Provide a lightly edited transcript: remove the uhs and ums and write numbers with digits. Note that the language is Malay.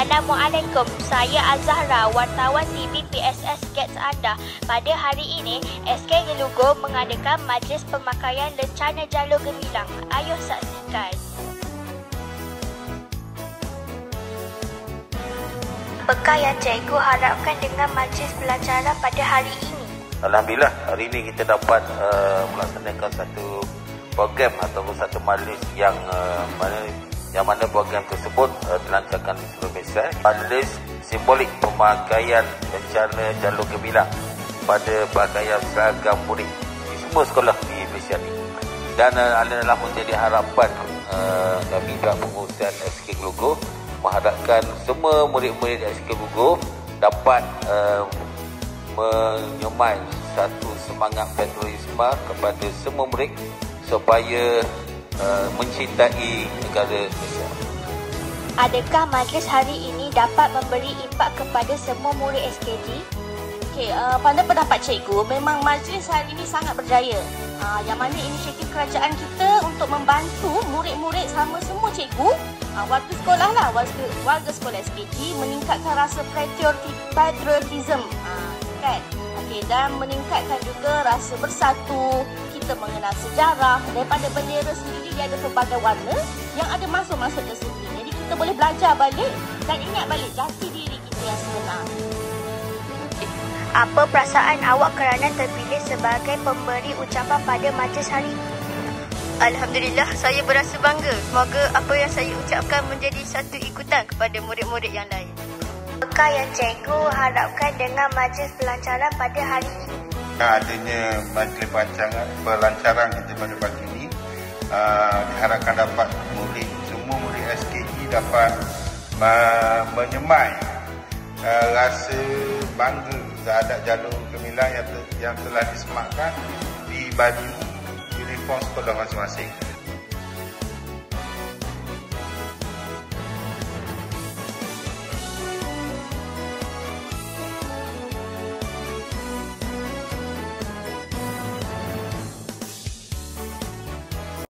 Assalamualaikum, saya Azahra, wartawan TV PSS Gets anda. Pada hari ini, SK Gelugur mengadakan Majlis Pemakaian Lencana Jalur Gemilang. Ayuh saksikan. Apakah yang cikgu harapkan dengan majlis pelajaran pada hari ini? Alhamdulillah, hari ini kita dapat melaksanakan satu program ataupun satu majlis yang mana program tersebut dilancarkan di seluruh Malaysia. Majlis simbolik pemakaian lencana jalur gemilang pada pakaian seragam murid di semua sekolah di Malaysia ini. Dan adalah menjadi harapan kami pihak pengurusan SK Gelugur mengharapkan semua murid-murid SK Gelugur dapat menyemai satu semangat patriotisme kepada semua murid supaya mencintai negara Malaysia. Adakah majlis hari ini dapat memberi impak kepada semua murid SKG? Pada pendapat cikgu, memang majlis hari ini sangat berjaya. Yang mana inisiatif kerajaan kita untuk membantu murid-murid sama semua cikgu, warga sekolah lah, warga sekolah SKG meningkatkan rasa patriotism, kan? Dan meningkatkan juga rasa bersatu. Kita mengenal sejarah. Daripada bendera sendiri dia ada pelbagai warna yang ada masuk-masuk ke sini. Jadi kita boleh belajar balik dan ingat balik jati diri kita yang sebenar. Apa perasaan awak kerana terpilih sebagai pemberi ucapan pada majlis hari ini? Alhamdulillah, saya berasa bangga. Semoga apa yang saya ucapkan menjadi satu ikutan kepada murid-murid yang lain. Apakah yang cikgu harapkan dengan majlis pelancaran pada hari ini? Adanya majlis pelancaran kita pada pagi ini diharapkan dapat semua murid SKG dapat menyemai rasa bangga terhadap jalur gemilang yang telah disematkan di baju uniform sekolah masing-masing.